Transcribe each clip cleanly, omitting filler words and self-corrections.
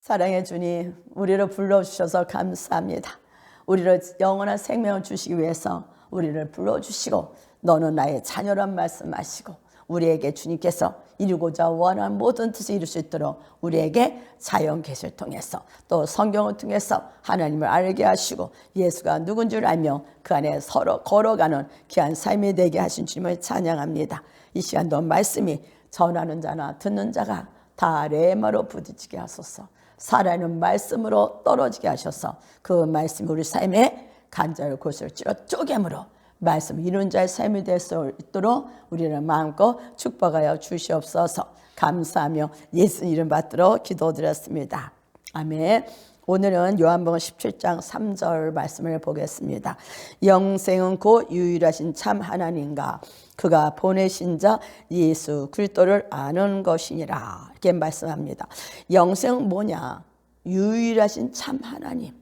사랑의 주님, 우리를 불러주셔서 감사합니다. 우리를 영원한 생명을 주시기 위해서 우리를 불러주시고 너는 나의 자녀란 말씀하시고 우리에게 주님께서 이루고자 원하는 모든 뜻을 이룰 수 있도록 우리에게 자연 계시를 통해서 또 성경을 통해서 하나님을 알게 하시고 예수가 누군 줄 알며 그 안에 서로 걸어가는 귀한 삶이 되게 하신 주님을 찬양합니다. 이 시간도 말씀이 전하는 자나 듣는 자가 다 레마로 부딪히게 하소서. 살아있는 말씀으로 떨어지게 하셔서 그 말씀이 우리 삶에 간절 골수를 찔러 쪼개므로 말씀 이룬 자의 삶이 될 수 있도록 우리를 마음껏 축복하여 주시옵소서. 감사하며 예수 이름 받들어 기도드렸습니다. 아멘. 오늘은 요한복음 17장 3절 말씀을 보겠습니다. 영생은 곧 유일하신 참 하나님과 그가 보내신 자 예수 그리스도를 아는 것이니라. 이렇게 말씀합니다. 영생은 뭐냐? 유일하신 참 하나님,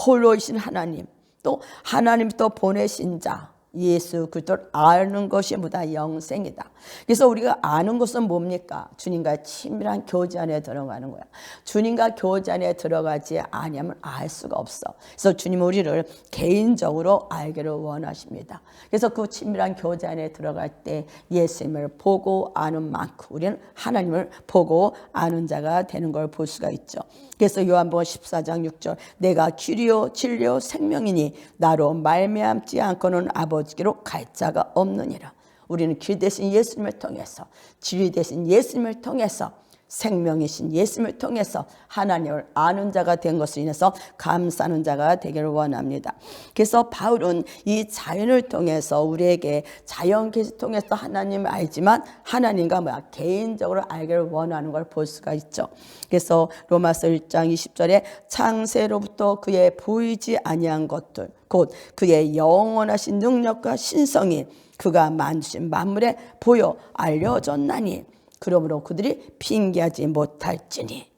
홀로이신 하나님, 또 하나님 또 보내신 자 예수 그리스도를 아는 것이 뭐다? 영생이다. 그래서 우리가 아는 것은 뭡니까? 주님과 친밀한 교제 안에 들어가는 거야. 주님과 교제 안에 들어가지 아니하면 알 수가 없어. 그래서 주님은 우리를 개인적으로 알기를 원하십니다. 그래서 그 친밀한 교제 안에 들어갈 때 예수님을 보고 아는 만큼 우리는 하나님을 보고 아는 자가 되는 걸 볼 수가 있죠. 그래서 요한복음 14장 6절 내가 길이요 진리요 생명이니 나로 말미암지 않고는 아버지께로 갈 자가 없느니라. 우리는 길 대신 예수님을 통해서 진리 대신 예수님을 통해서 생명이신 예수님을 통해서 하나님을 아는 자가 된 것을 인해서 감사하는 자가 되기를 원합니다. 그래서 바울은 이 자연을 통해서 우리에게 자연 계시를 통해서 하나님을 알지만 하나님과 개인적으로 알기를 원하는 걸 볼 수가 있죠. 그래서 로마서 1장 20절에 창세로부터 그의 보이지 아니한 것들 곧 그의 영원하신 능력과 신성이 그가 만드신 만물에 보여 알려졌나니 그러므로 그들이 핑계하지 못할지니.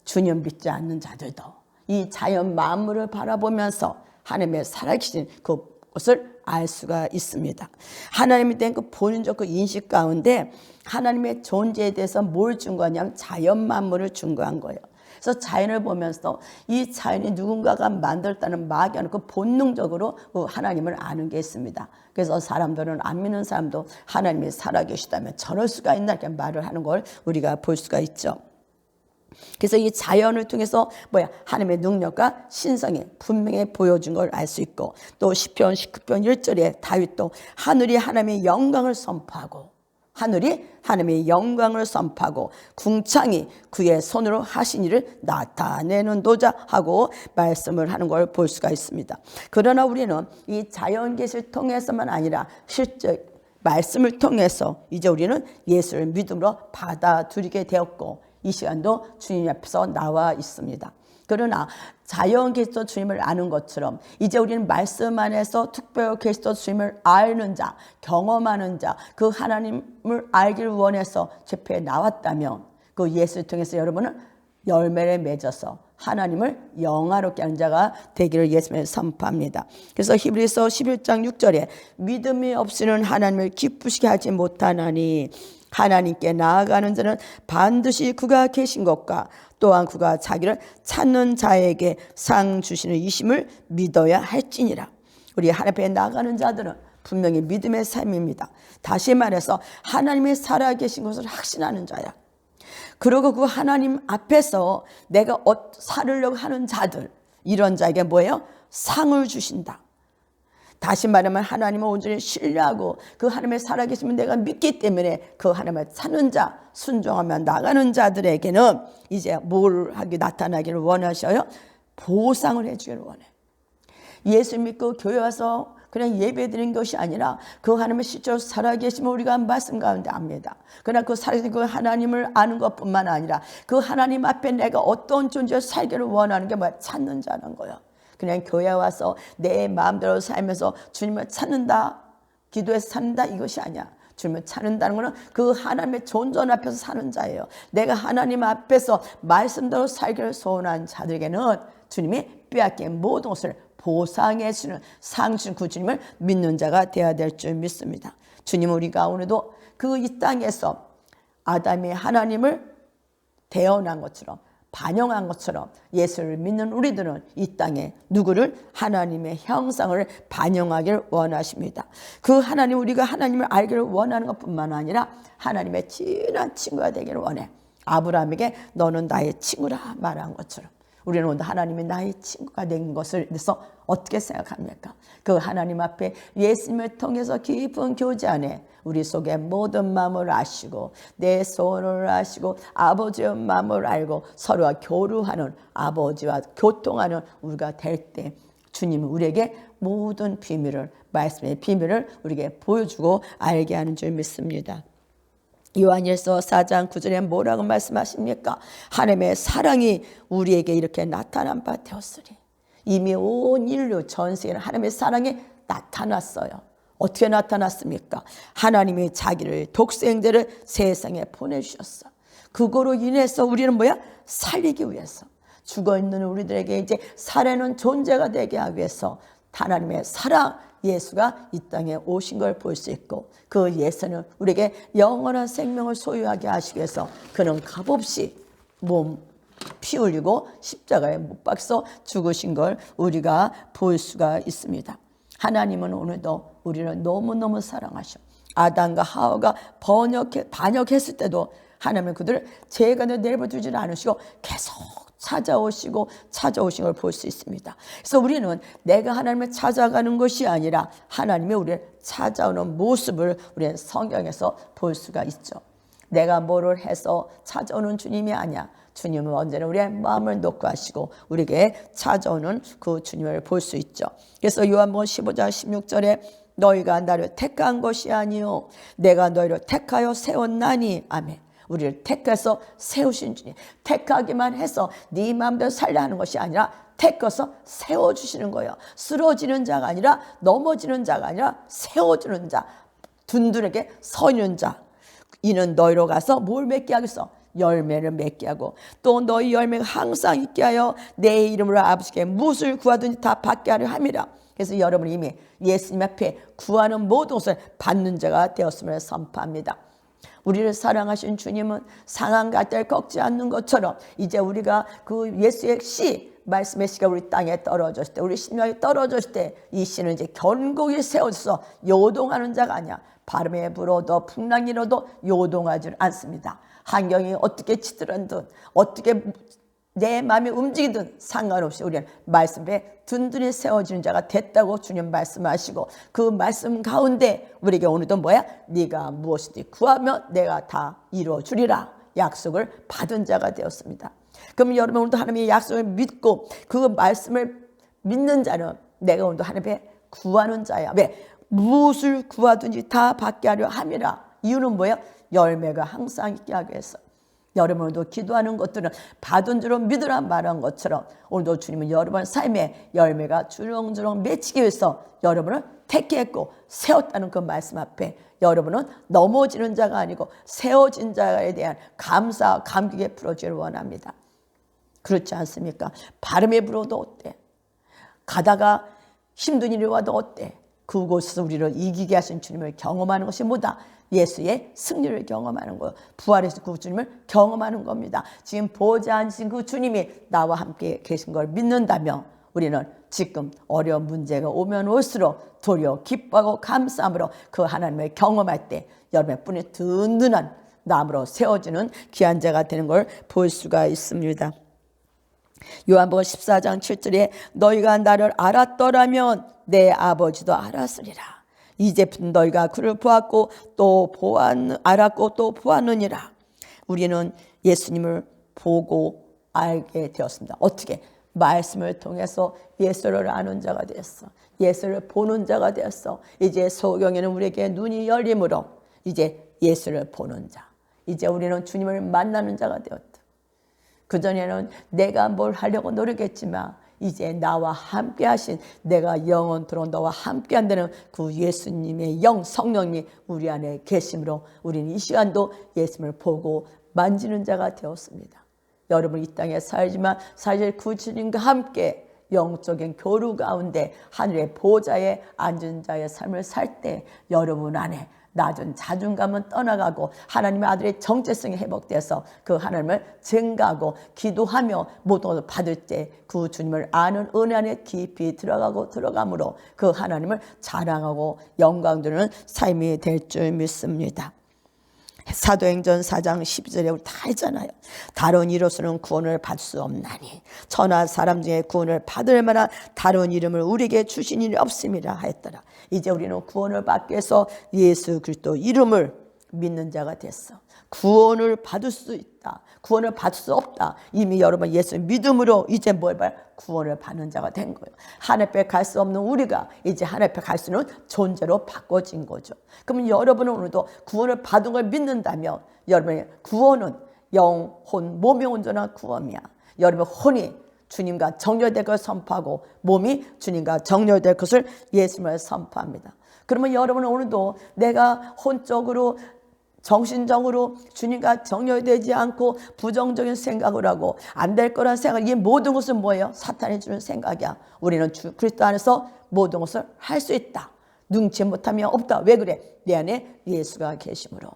주님 믿지 않는 자들도 이 자연 만물을 바라보면서 하나님의 살아계신 그것을 알 수가 있습니다. 하나님에 대한 그 본인적 그 인식 가운데 하나님의 존재에 대해서 뭘 증거하냐면 자연 만물을 증거한 거예요. 그래서 자연을 보면서 이 자연이 누군가가 만들었다는 막연한 그 본능적으로 하나님을 아는 게 있습니다. 그래서 사람들은 안 믿는 사람도 하나님이 살아계시다면 저럴 수가 있나 이렇게 말을 하는 걸 우리가 볼 수가 있죠. 그래서 이 자연을 통해서 하나님의 능력과 신성이 분명히 보여준 걸 알 수 있고 또 시편 19편 1절에 다윗도 하늘이 하나님의 영광을 선포하고 하늘이 하나님의 영광을 선포하고 궁창이 그의 손으로 하신 일을 나타내는 도자 하고 말씀을 하는 걸 볼 수가 있습니다. 그러나 우리는 이 자연 계시를 통해서만 아니라 실제 말씀을 통해서 이제 우리는 예수를 믿음으로 받아들이게 되었고 이 시간도 주님 앞에서 나와 있습니다. 그러나 자연 그리스도 주님을 아는 것처럼 이제 우리는 말씀 안에서 특별 그리스도 주님을 아는 자, 경험하는 자, 그 하나님을 알기를 원해서 집회에 나왔다면 그 예수를 통해서 여러분은 열매를 맺어서 하나님을 영화롭게 하는 자가 되기를 예수님을 선포합니다. 그래서 히브리서 11장 6절에 믿음이 없이는 하나님을 기쁘시게 하지 못하나니 하나님께 나아가는 자는 반드시 그가 계신 것과 또한 그가 자기를 찾는 자에게 상 주시는 이심을 믿어야 할지니라. 우리 하나님 앞에 나아가는 자들은 분명히 믿음의 삶입니다. 다시 말해서 하나님이 살아계신 것을 확신하는 자야. 그리고 그 하나님 앞에서 내가 살으려고 하는 자들, 이런 자에게 뭐예요? 상을 주신다. 다시 말하면 하나님을 온전히 신뢰하고 그 하나님의 살아계심을 내가 믿기 때문에 그 하나님을 찾는 자, 순종하며 나가는 자들에게는 이제 뭘 하기 나타나기를 원하셔요? 보상을 해주기를 원해. 예수 믿고 교회 와서 그냥 예배 드린 것이 아니라 그 하나님의 실제로 살아계심을 우리가 말씀 가운데 압니다. 그러나 그 살아계신 그 하나님을 아는 것뿐만 아니라 그 하나님 앞에 내가 어떤 존재로 살기를 원하는 게 뭐야? 찾는 자는 거야. 그냥 교회 와서 내 마음대로 살면서 주님을 찾는다, 기도해서 찾는다 이것이 아니야. 주님을 찾는다는 것은 그 하나님의 존전 앞에서 사는 자예요. 내가 하나님 앞에서 말씀대로 살기를 소원한 자들에게는 주님이 빼앗긴 모든 것을 보상해 주는 상 주신 그 주님을 믿는 자가 되어야 될 줄 믿습니다. 주님 우리가 오늘도 그 이 땅에서 아담이 하나님을 대언한 것처럼 반영한 것처럼 예수를 믿는 우리들은 이 땅에 누구를? 하나님의 형상을 반영하기를 원하십니다. 그 하나님, 우리가 하나님을 알기를 원하는 것뿐만 아니라 하나님의 친한 친구가 되기를 원해. 아브라함에게 너는 나의 친구라 말한 것처럼 우리는 오늘 하나님이 나의 친구가 된 것을 대해서 어떻게 생각합니까? 그 하나님 앞에 예수님을 통해서 깊은 교제 안에 우리 속에 모든 마음을 아시고 내 소원을 아시고 아버지의 마음을 알고 서로가 교류하는, 아버지와 교통하는 우리가 될 때 주님은 우리에게 모든 비밀을, 말씀의 비밀을 우리에게 보여주고 알게 하는 줄 믿습니다. 요한일서 4장 9절에 뭐라고 말씀하십니까? 하나님의 사랑이 우리에게 이렇게 나타난 바 되었으니. 이미 온 인류 전 세계는 하나님의 사랑이 나타났어요. 어떻게 나타났습니까? 하나님이 자기를 독생자를 세상에 보내주셨어. 그거로 인해서 우리는 뭐야? 살리기 위해서, 죽어있는 우리들에게 이제 살아있는 존재가 되게 하기 위해서 하나님의 사랑, 예수가 이 땅에 오신 걸 볼 수 있고, 그 예수는 우리에게 영원한 생명을 소유하게 하시기 위해서 그는 값없이 몸 피 흘리고 십자가에 못 박혀 죽으신 걸 우리가 볼 수가 있습니다. 하나님은 오늘도 우리를 너무너무 사랑하셔. 아담과 하와가 반역했을 때도 하나님은 그들을 죄가에 내버려두지 않으시고 계속 찾아오신 걸 볼 수 있습니다. 그래서 우리는 내가 하나님을 찾아가는 것이 아니라 하나님이 우리를 찾아오는 모습을 우리는 성경에서 볼 수가 있죠. 내가 뭐를 해서 찾아오는 주님이 아니야. 주님은 언제나 우리의 마음을 놓고 하시고 우리에게 찾아오는 그 주님을 볼 수 있죠. 그래서 요한복음 15장 16절에 너희가 나를 택한 것이 아니요 내가 너희를 택하여 세웠나니. 아멘. 우리를 택해서 세우신 주님. 택하기만 해서 네 마음대로 살려 하는 것이 아니라 택해서 세워주시는 거예요. 쓰러지는 자가 아니라, 넘어지는 자가 아니라 세워주는 자, 둔둔하게 서는 자. 이는 너희로 가서 뭘 맺게 하겠어? 열매를 맺게 하고, 또 너희 열매가 항상 있게 하여 내 이름으로 아버지께 무엇을 구하든지 다 받게 하려 함이라. 그래서 여러분이 이미 예수님 앞에 구하는 모든 것을 받는 자가 되었음을 선포합니다. 우리를 사랑하신 주님은 상한 갈대를 꺾지 않는 것처럼 이제 우리가 그 예수의 씨, 말씀의 씨가 우리 땅에 떨어졌을 때, 우리 심령에 떨어졌을 때 이 씨는 이제 견고히 세워져서 요동하는 자가 아니야. 바람에 불어도 풍랑이 일어도 요동하지 않습니다. 환경이 어떻게 치더라든, 어떻게 내 마음이 움직이든 상관없이 우리는 말씀에 든든히 세워지는 자가 됐다고 주님 말씀하시고, 그 말씀 가운데 우리에게 오늘도 뭐야? 네가 무엇이든지 구하면 내가 다 이루어주리라 약속을 받은 자가 되었습니다. 그럼 여러분 오늘도 하나님의 약속을 믿고 그 말씀을 믿는 자는 내가 오늘도 하나님의 구하는 자야. 왜? 무엇을 구하든지 다 받게 하려 함이라. 이유는 뭐야? 열매가 항상 있게 하기 위해서. 여러분도 기도하는 것들은 받은 줄로 믿으라 말한 것처럼 오늘도 주님은 여러분 삶에 열매가 주렁주렁 맺히기 위해서 여러분을 택했고 세웠다는 그 말씀 앞에 여러분은 넘어지는 자가 아니고 세워진 자에 대한 감사와 감격에 풀어주기를 원합니다. 그렇지 않습니까? 바람에 불어도 어때? 가다가 힘든 일이 와도 어때? 그곳에서 우리를 이기게 하신 주님을 경험하는 것이 뭐다? 예수의 승리를 경험하는 거예요. 부활해서 그 주님을 경험하는 겁니다. 지금 보좌 앉으신 그 주님이 나와 함께 계신 걸 믿는다면 우리는 지금 어려운 문제가 오면 올수록 도리어 기뻐하고 감사함으로 그 하나님을 경험할 때 여러분의 뿌리 든든한 나무로 세워지는 귀한 자가 되는 걸 볼 수가 있습니다. 요한복음 14장 7절에 너희가 나를 알았더라면 내 아버지도 알았으리라. 이제 너희가 그를 보았고 또 알았고 또 보았느니라. 우리는 예수님을 보고 알게 되었습니다. 어떻게? 말씀을 통해서 예수를 아는 자가 되었어. 예수를 보는 자가 되었어. 이제 소경에는 우리에게 눈이 열림으로 이제 예수를 보는 자. 이제 우리는 주님을 만나는 자가 되었다. 그전에는 내가 뭘 하려고 노력했지만 이제 나와 함께 하신, 내가 영원토록 너와 함께 한다는 그 예수님의 영, 성령님이 우리 안에 계심으로 우리는 이 시간도 예수님을 보고 만지는 자가 되었습니다. 여러분 이 땅에 살지만 사실 그 주님과 함께 영적인 교류 가운데 하늘의 보좌에 앉은 자의 삶을 살 때 여러분 안에 낮은 자존감은 떠나가고 하나님의 아들의 정체성이 회복돼서 그 하나님을 증가하고 기도하며 모든 것을 받을 때 그 주님을 아는 은혜 안에 깊이 들어감으로 그 하나님을 자랑하고 영광 드리는 삶이 될 줄 믿습니다. 사도행전 4장 12절에 우리 다 했잖아요. 다른 이로서는 구원을 받을 수 없나니 천하 사람 중에 구원을 받을 만한 다른 이름을 우리에게 주신 일이 없음이라 하였더라. 이제 우리는 구원을 받기 위해서 예수 그리스도 이름을 믿는 자가 됐어. 구원을 받을 수 있다. 구원을 받을 수 없다. 이미 여러분 예수 믿음으로 이제 뭘 봐요? 구원을 받는 자가 된 거예요. 하늘 앞에 갈 수 없는 우리가 이제 하늘 앞에 갈 수 있는 존재로 바꿔진 거죠. 그러면 여러분은 오늘도 구원을 받은 걸 믿는다면 여러분의 구원은 영혼, 몸이 온전한 구원이야. 여러분 혼이 주님과 정렬될 것을 선포하고 몸이 주님과 정렬될 것을 예수님을 선포합니다. 그러면 여러분은 오늘도 내가 혼적으로 정신적으로 주님과 정렬되지 않고 부정적인 생각을 하고 안 될 거란 생각, 이 모든 것은 뭐예요? 사탄이 주는 생각이야. 우리는 주 그리스도 안에서 모든 것을 할 수 있다. 능치 못하면 없다. 왜 그래? 내 안에 예수가 계심으로.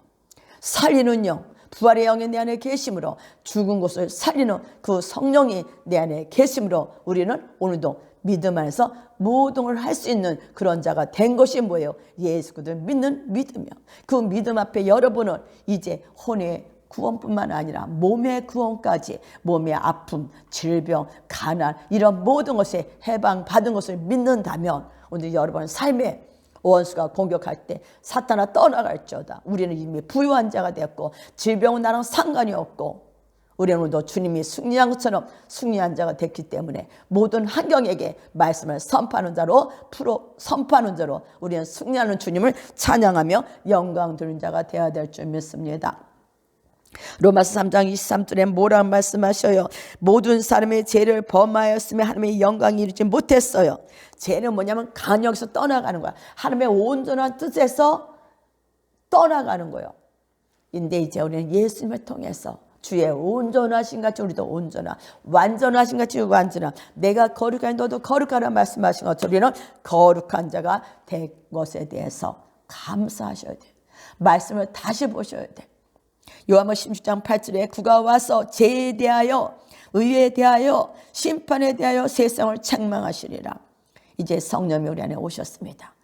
살리는 영, 부활의 영이 내 안에 계심으로, 죽은 것을 살리는 그 성령이 내 안에 계심으로 우리는 오늘도 믿음 안에서 모든 걸 할 수 있는 그런 자가 된 것이 뭐예요? 예수 그리스도를 믿는 믿음이요. 그 믿음 앞에 여러분은 이제 혼의 구원뿐만 아니라 몸의 구원까지, 몸의 아픔, 질병, 가난 이런 모든 것에 해방받은 것을 믿는다면 오늘 여러분 삶에 원수가 공격할 때 사탄아 떠나갈지어다. 우리는 이미 부유한 자가 되었고 질병은 나랑 상관이 없고 우리는 오늘도 주님이 승리한 것처럼 승리한 자가 됐기 때문에 모든 환경에게 말씀을 선포하는 자로 선포하는 자로 우리는 승리하는 주님을 찬양하며 영광 드리는 자가 되어야 될 줄 믿습니다. 로마서 3장 23절에 뭐라고 말씀하셔요? 모든 사람의 죄를 범하였으며 하나님의 영광이 이루지 못했어요. 죄는 뭐냐면 간역에서 떠나가는 거야. 하나님의 온전한 뜻에서 떠나가는 거예요. 근데 이제 우리는 예수님을 통해서 주의 온전하신 같이 우리도 온전한, 완전하신 같이 완전한, 내가 거룩하니 너도 거룩하라 말씀하신 것처럼 우리는 거룩한 자가 된 것에 대해서 감사하셔야 돼요. 말씀을 다시 보셔야 돼요. 요한복음 16장 8절에 그가 와서 죄에 대하여, 의에 대하여, 심판에 대하여 세상을 책망하시리라. 이제 성령이 우리 안에 오셨습니다.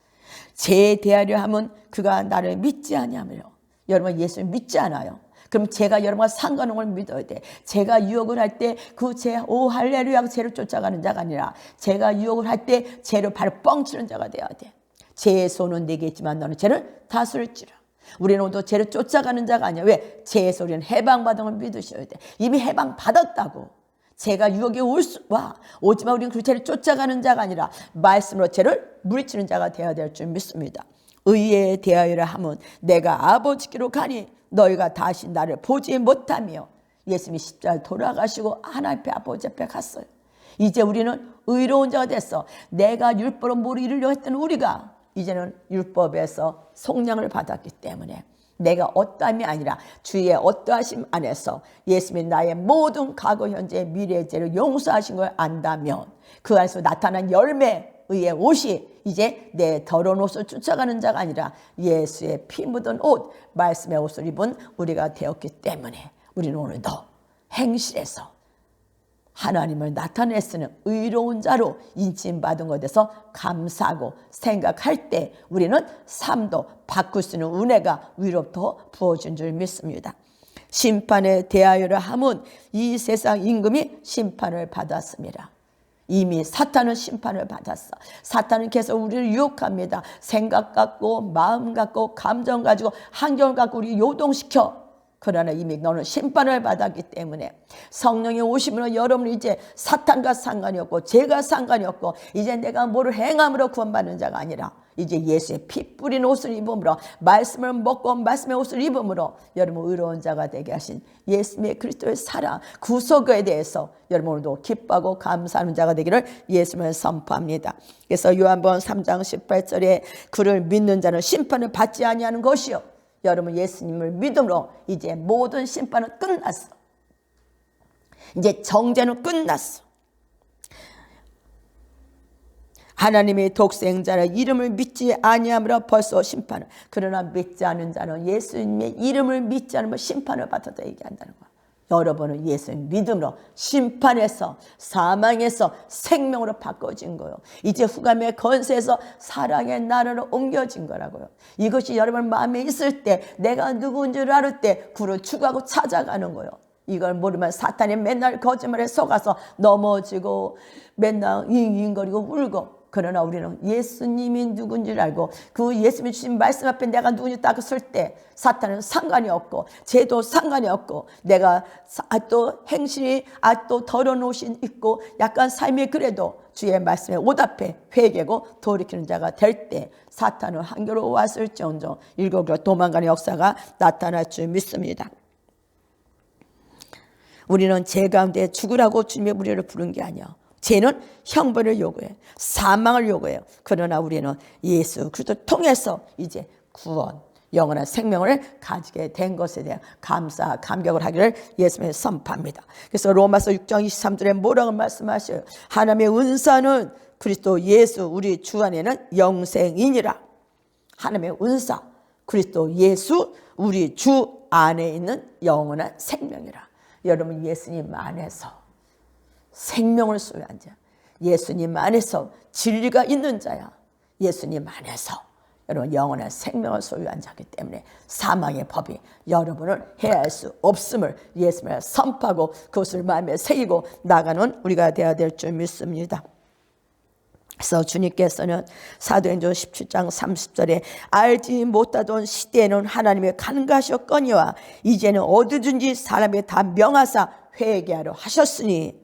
죄에 대하려 하면 그가 나를 믿지 아니하며, 여러분 예수를 믿지 않아요. 그럼 제가 여러분과 상관없는 걸 믿어야 돼. 제가 유혹을 할 때 그 죄, 오 할렐루야 죄를 쫓아가는 자가 아니라 제가 유혹을 할 때 죄를 발을 뻥치는 자가 돼야 돼. 죄의 손은 내게 있지만 너는 죄를 다스릴지라. 우리는 오늘도 죄를 쫓아가는 자가 아니야. 왜? 죄에서 우리는 해방받은 걸 믿으셔야 돼. 이미 해방받았다고. 죄가 유혹이 오지만 우리는 그 죄를 쫓아가는 자가 아니라 말씀으로 죄를 물리치는 자가 되어야 될 줄 믿습니다. 의에 대하여라 하면 내가 아버지께로 가니 너희가 다시 나를 보지 못하며, 예수님이 십자가에 돌아가시고 하나님 앞에 아버지 앞에 갔어요. 이제 우리는 의로운 자가 됐어. 내가 율법으로 뭘 이루려고 했던 우리가 이제는 율법에서 속량을 받았기 때문에 내가 어떠함이 아니라 주의 어떠하심 안에서 예수님이 나의 모든 과거 현재 미래의 죄를 용서하신 걸 안다면 그 안에서 나타난 열매, 의의 옷이 이제 내 더러운 옷을 쫓아가는 자가 아니라 예수의 피 묻은 옷, 말씀의 옷을 입은 우리가 되었기 때문에 우리는 오늘도 행실에서 하나님을 나타내 쓰는 의로운 자로 인침받은 것에 대해서 감사하고 생각할 때 우리는 삶도 바꿀 수 있는 은혜가 위로부터 부어진 줄 믿습니다. 심판에 대하여라 함은 이 세상 임금이 심판을 받았습니다. 이미 사탄은 심판을 받았어. 사탄은 계속 우리를 유혹합니다. 생각 갖고 마음 갖고 감정 가지고 환경을 갖고 우리 요동시켜. 그러나 이미 너는 심판을 받았기 때문에 성령이 오시면 여러분은 이제 사탄과 상관이 없고 죄가 상관이 없고 이제 내가 뭐를 행함으로 구원받는 자가 아니라 이제 예수의 피 뿌린 옷을 입음으로 말씀을 먹고 말씀의 옷을 입음으로 여러분 의로운 자가 되게 하신 예수님의 그리스도의 사랑 구속에 대해서 여러분 오늘도 기뻐하고 감사하는 자가 되기를 예수님을 선포합니다. 그래서 요한복음 3장 18절에 그를 믿는 자는 심판을 받지 아니하는 것이요, 여러분 예수님을 믿음으로 이제 모든 심판은 끝났어. 이제 정죄는 끝났어. 하나님의 독생자는 이름을 믿지 아니함으로 벌써 심판을. 그러나 믿지 않은 자는 예수님의 이름을 믿지 않으면 심판을 받았다 얘기한다는 거야. 여러분은 예수님 믿음으로 심판에서 사망에서 생명으로 바꿔진 거예요. 이제 흑암의 권세에서 사랑의 나라로 옮겨진 거라고요. 이것이 여러분 마음에 있을 때 내가 누구인 줄 알을 때 구를 추구하고 찾아가는 거예요. 이걸 모르면 사탄이 맨날 거짓말에 속아서 넘어지고 맨날 잉잉거리고 울고. 그러나 우리는 예수님이 누군지 알고 그 예수님이 주신 말씀 앞에 내가 누군지 딱 설 때 사탄은 상관이 없고 죄도 상관이 없고 내가 또 행실이 또 더러운 옷이 있고 약간 삶이 그래도 주의 말씀에 오답해 회개고 돌이키는 자가 될 때 사탄은 한결로 왔을지언정 일곱으로 도망가는 역사가 나타날 줄 믿습니다. 우리는 죄 가운데 죽으라고 주님의 우리를 부른 게 아니야. 죄는 형벌을 요구해. 사망을 요구해요. 그러나 우리는 예수 그리스도를 통해서 이제 구원, 영원한 생명을 가지게 된 것에 대한 감사, 감격을 하기를 예수님이 선포합니다. 그래서 로마서 6장 23절에 뭐라고 말씀하셔요? 하나님의 은사는 그리스도 예수 우리 주 안에는 영생이니라. 하나님의 은사, 그리스도 예수 우리 주 안에 있는 영원한 생명이라. 여러분 예수님 안에서 생명을 소유한 자, 예수님 안에서 진리가 있는 자야. 예수님 안에서 여러분 영원한 생명을 소유한 자이기 때문에 사망의 법이 여러분을 해할 수 없음을 예수님을 선포하고 그것을 마음에 새기고 나가는 우리가 되어야 될 줄 믿습니다. 그래서 주님께서는 사도행전 17장 30절에 알지 못하던 시대에는 하나님의 간과하셨거니와 이제는 어디든지 사람에게 다 명하사 회개하려 하셨으니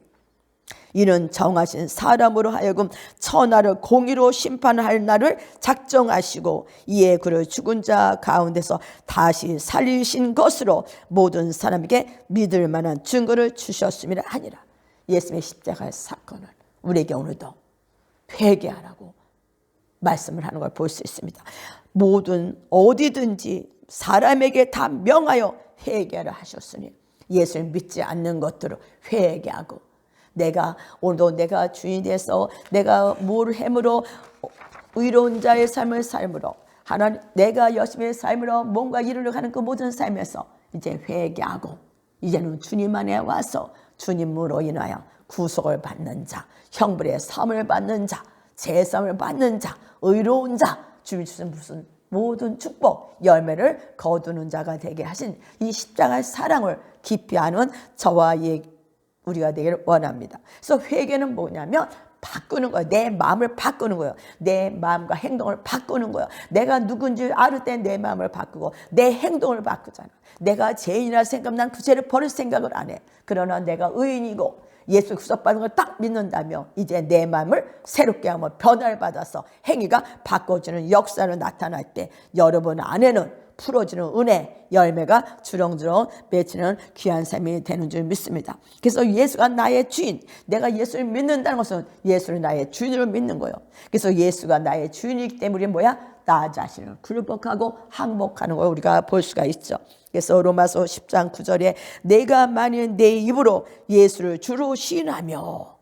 이는 정하신 사람으로 하여금 천하를 공의로 심판할 날을 작정하시고 이에 그를 죽은 자 가운데서 다시 살리신 것으로 모든 사람에게 믿을 만한 증거를 주셨음이라 하니라. 예수님의 십자가의 사건을 우리에게 오늘도 회개하라고 말씀을 하는 걸 볼 수 있습니다. 모든 어디든지 사람에게 다 명하여 회개하라 하셨으니 예수를 믿지 않는 것들을 회개하고 내가 오늘도 내가 주인이 돼서 내가 뭘 함으로 의로운 자의 삶을 삶으로 하나님 내가 열심히 삶으로 뭔가 이루려고 하는 그 모든 삶에서 이제 회개하고 이제는 주님 안에 와서 주님으로 인하여 구속을 받는 자, 형벌의 사함을 받는 자, 제사함을 받는 자, 의로운 자, 주님이 주신 무슨 모든 축복, 열매를 거두는 자가 되게 하신 이 십자가의 사랑을 깊이 아는 저와 우리가 되기를 원합니다. 그래서 회개는 뭐냐면 바꾸는 거예요. 내 마음을 바꾸는 거예요. 내 마음과 행동을 바꾸는 거예요. 내가 누군지 알을 때 내 마음을 바꾸고 내 행동을 바꾸잖아. 내가 죄인이라 생각하면 난 그 죄를 버릴 생각을 안 해. 그러나 내가 의인이고 예수 구속받은 걸 딱 믿는다며 이제 내 마음을 새롭게 하며 변화를 받아서 행위가 바꿔주는 역사를 나타날 때 여러분 안에는 풀어주는 은혜, 열매가 주렁주렁 맺히는 귀한 삶이 되는 줄 믿습니다. 그래서 예수가 나의 주인, 내가 예수를 믿는다는 것은 예수를 나의 주인으로 믿는 거예요. 그래서 예수가 나의 주인이기 때문에 뭐야? 나 자신을 굴복하고 항복하는 걸 우리가 볼 수가 있죠. 그래서 로마서 10장 9절에 내가 만일 내 입으로 예수를 주로 시인하며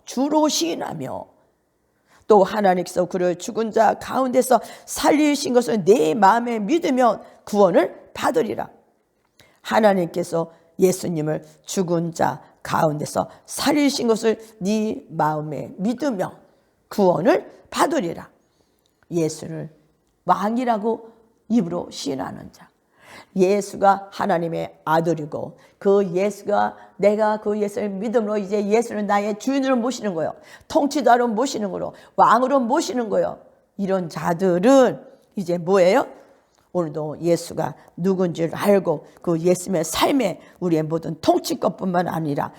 또 하나님께서 그를 죽은 자 가운데서 살리신 것을 내 마음에 믿으면 구원을 받으리라. 하나님께서 예수님을 죽은 자 가운데서 살리신 것을 네 마음에 믿으면 구원을 받으리라. 예수를 왕이라고 입으로 시인하는 자. 예수가 하나님의 아들이고 그 예수가 내가 그 예수를 믿음으로 이제 예수를 나의 주인으로 모시는 거예요. 통치자로 모시는 거로 왕으로 모시는 거예요. 이런 자들은 이제 뭐예요? 오늘도 예수가 누군지를 알고 그 예수님의 삶에 우리의 모든 통치권뿐만 아니라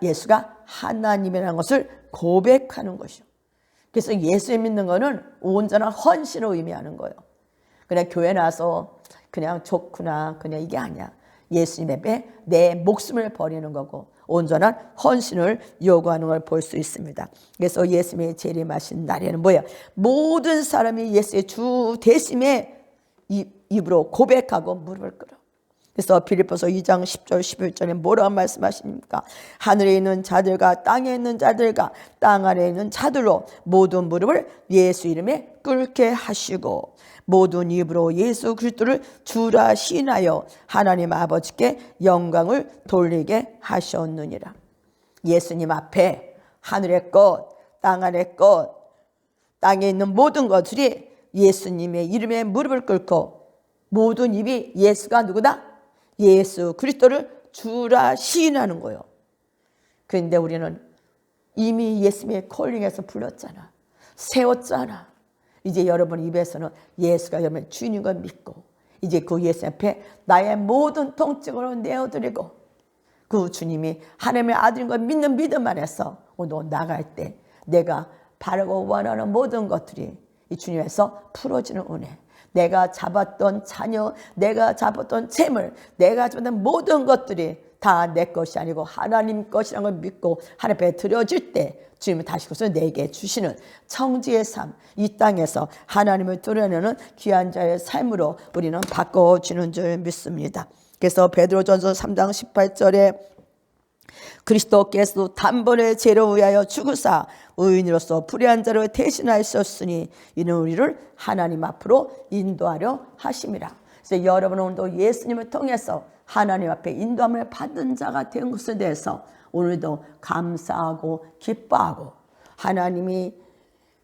예수가 하나님이라는 것을 고백하는 것이요. 그래서 예수 믿는 거는 온전한 헌신을 의미하는 거예요. 그냥 교회 나와서 그냥 좋구나 그냥 이게 아니야. 예수님 앞에 내 목숨을 버리는 거고 온전한 헌신을 요구하는 걸 볼 수 있습니다. 그래서 예수님의 재림하신 날에는 뭐야? 모든 사람이 예수의 주 대심에 입으로 고백하고 무릎을 꿇어. 그래서 빌립보서 2장 10절 11절에 뭐라고 말씀하십니까? 하늘에 있는 자들과 땅에 있는 자들과 땅 아래에 있는 자들로 모든 무릎을 예수 이름에 꿇게 하시고 모든 입으로 예수 그리스도를 주라 시인하여 하나님 아버지께 영광을 돌리게 하셨느니라. 예수님 앞에 하늘의 것, 땅 아래 것, 땅에 있는 모든 것들이 예수님의 이름에 무릎을 꿇고 모든 입이 예수가 누구다? 예수 그리스도를 주라 시인하는 거예요. 그런데 우리는 이미 예수님의 콜링에서 불렀잖아. 세웠잖아. 이제 여러분 입에서는 예수가 여러분의 주인인 걸 믿고 이제 그 예수 앞에 나의 모든 통증을 내어드리고 그 주님이 하나님의 아들인 걸 믿는 믿음 안에서 오늘 나갈 때 내가 바라고 원하는 모든 것들이 이 주님에서 풀어지는 은혜, 내가 잡았던 자녀, 내가 잡았던 재물, 내가 잡았던 모든 것들이 다 내 것이 아니고 하나님 것이라는 걸 믿고 하나님 앞에 드려질 때 주님은 다시 그것을 내게 주시는 청지의 삶, 이 땅에서 하나님을 드러내는 귀한 자의 삶으로 우리는 바꿔지는 줄 믿습니다. 그래서 베드로전서 3장 18절에 그리스도께서 단번에 죄로 위하여 죽으사 의인으로서 불의한 자를 대신하셨으니 이는 우리를 하나님 앞으로 인도하려 하심이라. 그래서 여러분 오늘도 예수님을 통해서 하나님 앞에 인도함을 받은 자가 된 것에 대해서 오늘도 감사하고 기뻐하고 하나님이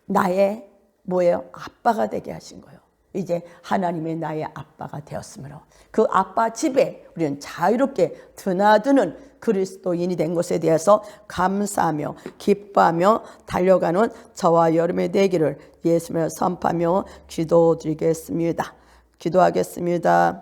나의 뭐예요? 아빠가 되게 하신 거예요. 이제 하나님의 나의 아빠가 되었으므로 그 아빠 집에 우리는 자유롭게 드나드는 그리스도인이 된 것에 대해서 감사하며 기뻐하며 달려가는 저와 여러분의 되기를 예수님을 선포하며 기도드리겠습니다. 기도하겠습니다.